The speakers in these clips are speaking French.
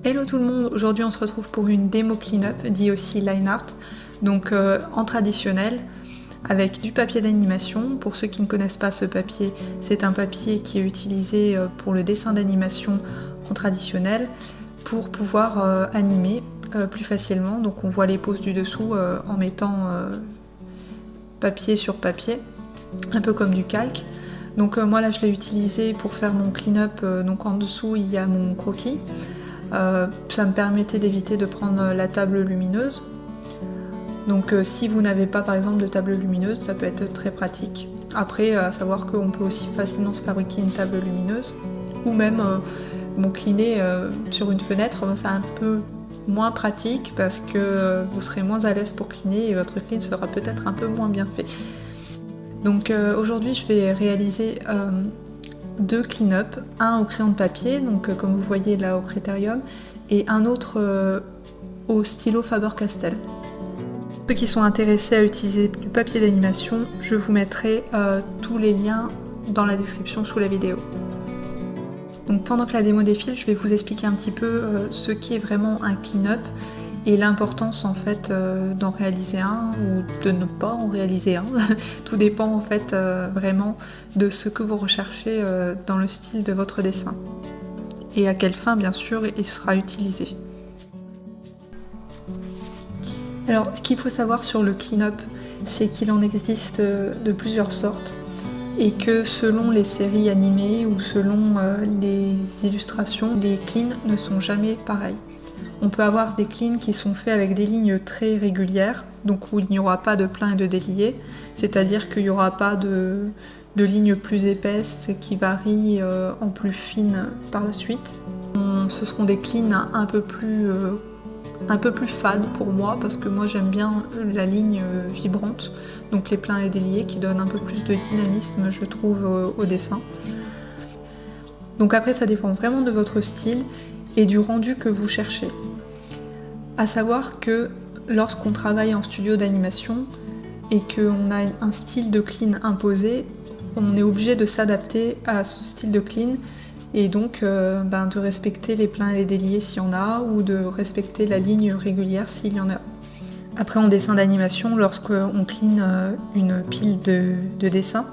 Hello tout le monde, aujourd'hui on se retrouve pour une démo clean-up, dit aussi line art, donc en traditionnel, avec du papier d'animation. Pour ceux qui ne connaissent pas ce papier, c'est un papier qui est utilisé pour le dessin d'animation en traditionnel, pour pouvoir animer plus facilement. Donc on voit les poses du dessous en mettant papier sur papier, un peu comme du calque. Donc moi là je l'ai utilisé pour faire mon clean-up, donc en dessous il y a mon croquis. Ça me permettait d'éviter de prendre la table lumineuse. Donc si vous n'avez pas par exemple de table lumineuse, ça peut être très pratique. Après, à savoir qu'on peut aussi facilement se fabriquer une table lumineuse, ou même cleaner sur une fenêtre, c'est un peu moins pratique parce que vous serez moins à l'aise pour cleaner et votre clean sera peut-être un peu moins bien fait. Donc aujourd'hui je vais réaliser deux clean-up, un au crayon de papier, donc comme vous voyez là au Critérium, et un autre au stylo Faber-Castell. Ceux qui sont intéressés à utiliser du papier d'animation, je vous mettrai tous les liens dans la description sous la vidéo. Donc pendant que la démo défile, je vais vous expliquer un petit peu ce qui est vraiment un clean-up et l'importance en fait d'en réaliser un ou de ne pas en réaliser un. Tout dépend en fait vraiment de ce que vous recherchez dans le style de votre dessin et à quelle fin bien sûr il sera utilisé. Alors ce qu'il faut savoir sur le clean-up, c'est qu'il en existe de plusieurs sortes et que selon les séries animées ou selon les illustrations, les cleans ne sont jamais pareils. On peut avoir des cleans qui sont faits avec des lignes très régulières, donc où il n'y aura pas de plein et de déliés, c'est-à-dire qu'il n'y aura pas de lignes plus épaisses qui varient en plus fines par la suite. Ce seront des cleans un peu plus fades pour moi, parce que moi j'aime bien la ligne vibrante, donc les pleins et déliés qui donnent un peu plus de dynamisme je trouve au dessin. Donc après ça dépend vraiment de votre style et du rendu que vous cherchez. À savoir que lorsqu'on travaille en studio d'animation et qu'on a un style de clean imposé, on est obligé de s'adapter à ce style de clean et donc de respecter les pleins et les déliés s'il y en a, ou de respecter la ligne régulière s'il y en a. Après en dessin d'animation, lorsqu'on clean une pile de dessins,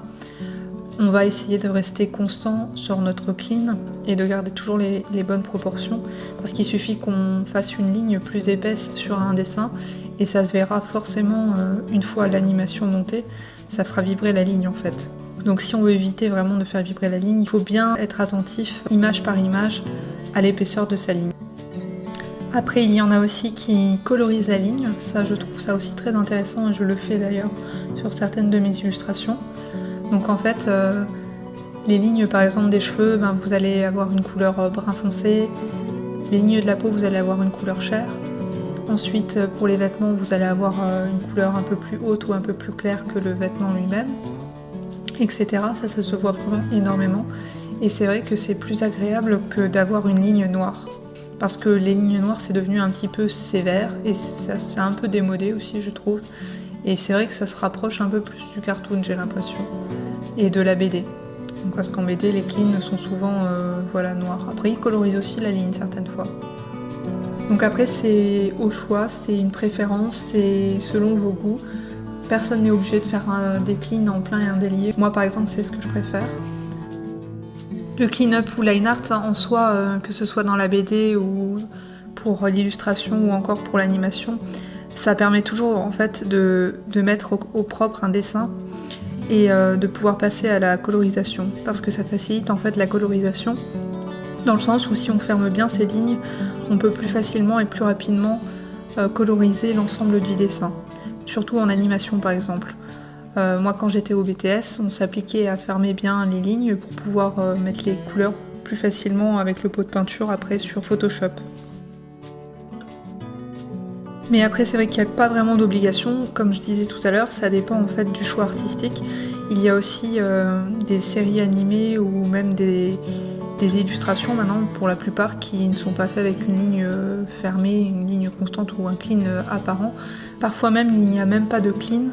on va essayer de rester constant sur notre clean et de garder toujours les bonnes proportions, parce qu'il suffit qu'on fasse une ligne plus épaisse sur un dessin et ça se verra forcément une fois l'animation montée, ça fera vibrer la ligne en fait. Donc si on veut éviter vraiment de faire vibrer la ligne, il faut bien être attentif, image par image, à l'épaisseur de sa ligne. Après il y en a aussi qui colorisent la ligne, ça je trouve ça aussi très intéressant et je le fais d'ailleurs sur certaines de mes illustrations. Donc en fait, les lignes par exemple des cheveux, vous allez avoir une couleur brun foncé, les lignes de la peau vous allez avoir une couleur chair. Ensuite pour les vêtements vous allez avoir une couleur un peu plus haute ou un peu plus claire que le vêtement lui-même, etc. Ça se voit vraiment énormément et c'est vrai que c'est plus agréable que d'avoir une ligne noire. Parce que les lignes noires c'est devenu un petit peu sévère et ça c'est un peu démodé aussi je trouve. Et c'est vrai que ça se rapproche un peu plus du cartoon j'ai l'impression, et de la BD. Donc parce qu'en BD les cleans sont souvent noirs. Après ils colorisent aussi la ligne certaines fois. Donc après c'est au choix, c'est une préférence, c'est selon vos goûts. Personne n'est obligé de faire des cleans en plein et un délié. Moi par exemple c'est ce que je préfère. Le clean-up ou line art en soi, que ce soit dans la BD ou pour l'illustration ou encore pour l'animation, ça permet toujours en fait de mettre au propre un dessin et de pouvoir passer à la colorisation, parce que ça facilite en fait la colorisation dans le sens où si on ferme bien ces lignes, on peut plus facilement et plus rapidement coloriser l'ensemble du dessin, surtout en animation par exemple. Moi quand j'étais au BTS, on s'appliquait à fermer bien les lignes pour pouvoir mettre les couleurs plus facilement avec le pot de peinture après sur Photoshop. Mais après c'est vrai qu'il n'y a pas vraiment d'obligation, comme je disais tout à l'heure, ça dépend en fait du choix artistique. Il y a aussi des séries animées ou même des illustrations maintenant pour la plupart qui ne sont pas faites avec une ligne fermée, une ligne constante ou un clean apparent. Parfois même il n'y a même pas de clean,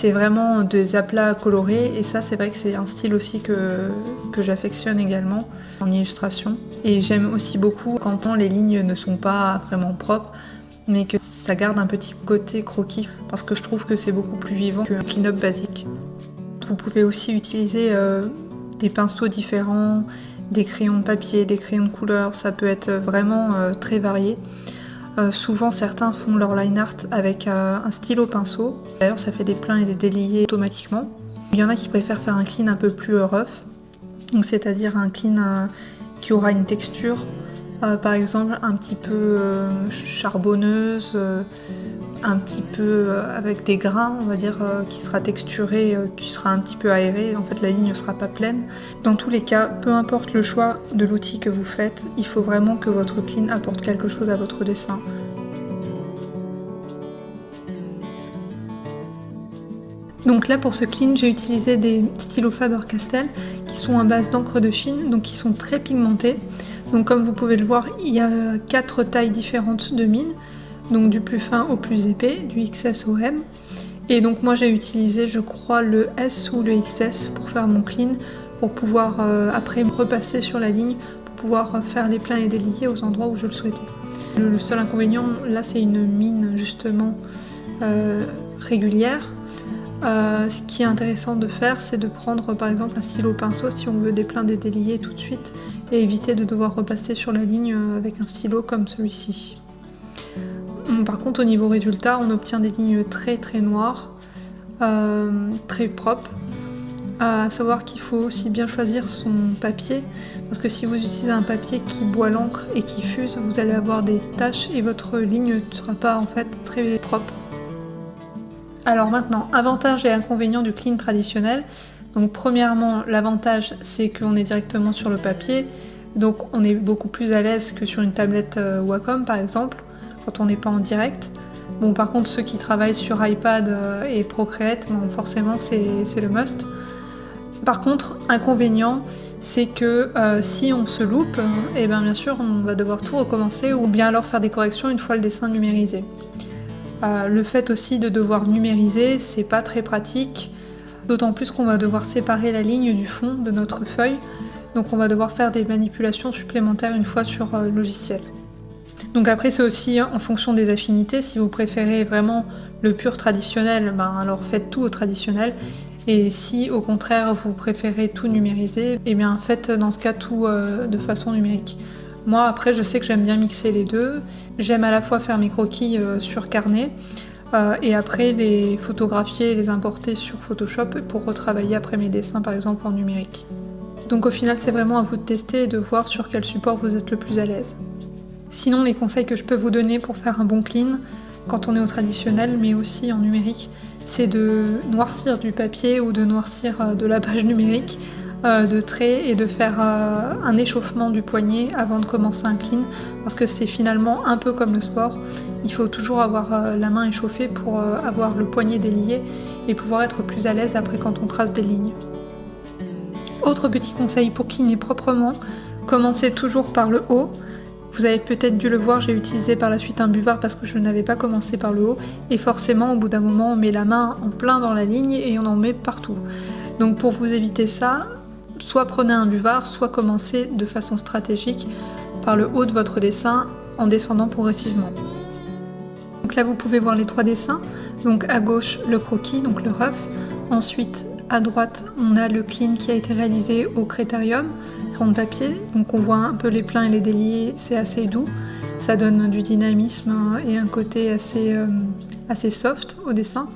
c'est vraiment des aplats colorés et ça c'est vrai que c'est un style aussi que j'affectionne également en illustration. Et j'aime aussi beaucoup quand les lignes ne sont pas vraiment propres mais que ça garde un petit côté croquis parce que je trouve que c'est beaucoup plus vivant qu'un clean-up basique. Vous pouvez aussi utiliser des pinceaux différents, des crayons de papier, des crayons de couleur, ça peut être vraiment très varié. Souvent certains font leur line art avec un stylo pinceau. D'ailleurs ça fait des pleins et des déliés automatiquement. Il y en a qui préfèrent faire un clean un peu plus rough, donc c'est-à-dire un clean qui aura une texture, par exemple un petit peu charbonneuse, un petit peu avec des grains, on va dire, qui sera texturé, qui sera un petit peu aéré, en fait la ligne ne sera pas pleine. Dans tous les cas, peu importe le choix de l'outil que vous faites, il faut vraiment que votre clean apporte quelque chose à votre dessin. Donc là pour ce clean, j'ai utilisé des stylos Faber-Castell qui sont à base d'encre de Chine, donc qui sont très pigmentés. Donc comme vous pouvez le voir, il y a 4 tailles différentes de mine. Donc du plus fin au plus épais, du XS au M. Et donc moi j'ai utilisé je crois le S ou le XS pour faire mon clean, pour pouvoir après me repasser sur la ligne, pour pouvoir faire les pleins et déliés aux endroits où je le souhaitais. Le seul inconvénient là c'est une mine justement régulière. Ce qui est intéressant de faire c'est de prendre par exemple un stylo pinceau si on veut des pleins et déliés tout de suite et éviter de devoir repasser sur la ligne avec un stylo comme celui-ci. Par contre au niveau résultat on obtient des lignes très noires, très propres. À savoir qu'il faut aussi bien choisir son papier parce que si vous utilisez un papier qui boit l'encre et qui fuse, vous allez avoir des taches et votre ligne ne sera pas en fait très propre. Alors maintenant, avantages et inconvénients du clean traditionnel. Donc premièrement, l'avantage c'est qu'on est directement sur le papier, donc on est beaucoup plus à l'aise que sur une tablette Wacom par exemple, quand on n'est pas en direct. Bon par contre ceux qui travaillent sur iPad et Procreate, bon, forcément c'est le must. Par contre, inconvénient, c'est que si on se loupe, et bien sûr on va devoir tout recommencer ou bien alors faire des corrections une fois le dessin numérisé. Le fait aussi de devoir numériser, c'est pas très pratique, d'autant plus qu'on va devoir séparer la ligne du fond de notre feuille, donc on va devoir faire des manipulations supplémentaires une fois sur le logiciel. Donc après c'est aussi en fonction des affinités, si vous préférez vraiment le pur traditionnel, ben alors faites tout au traditionnel, et si au contraire vous préférez tout numériser, et bien faites dans ce cas tout de façon numérique. Moi après je sais que j'aime bien mixer les deux, j'aime à la fois faire mes croquis sur carnet, et après les photographier et les importer sur Photoshop pour retravailler après mes dessins par exemple en numérique. Donc au final c'est vraiment à vous de tester et de voir sur quel support vous êtes le plus à l'aise. Sinon les conseils que je peux vous donner pour faire un bon clean quand on est au traditionnel mais aussi en numérique, c'est de noircir du papier ou de noircir de la page numérique de traits et de faire un échauffement du poignet avant de commencer un clean parce que c'est finalement un peu comme le sport, il faut toujours avoir la main échauffée pour avoir le poignet délié et pouvoir être plus à l'aise après quand on trace des lignes. Autre petit conseil pour cleaner proprement, commencez toujours par le haut. Vous avez peut-être dû le voir, j'ai utilisé par la suite un buvard parce que je n'avais pas commencé par le haut et forcément au bout d'un moment on met la main en plein dans la ligne et on en met partout. Donc pour vous éviter ça, soit prenez un buvard, soit commencez de façon stratégique par le haut de votre dessin en descendant progressivement. Donc là vous pouvez voir les 3 dessins, donc à gauche le croquis, donc le rough, ensuite à droite on a le clean qui a été réalisé au Crétarium, crayon de papier, donc on voit un peu les pleins et les déliés, c'est assez doux, ça donne du dynamisme et un côté assez soft au dessin.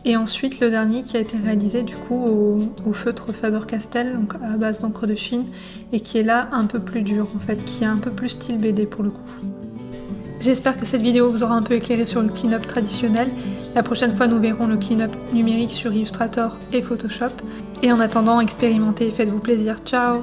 Et ensuite le dernier qui a été réalisé du coup au feutre Faber-Castell, donc à base d'encre de Chine, et qui est là un peu plus dur en fait, qui est un peu plus style BD pour le coup. J'espère que cette vidéo vous aura un peu éclairé sur le clean-up traditionnel. La prochaine fois nous verrons le clean-up numérique sur Illustrator et Photoshop. Et en attendant, expérimentez et faites-vous plaisir. Ciao!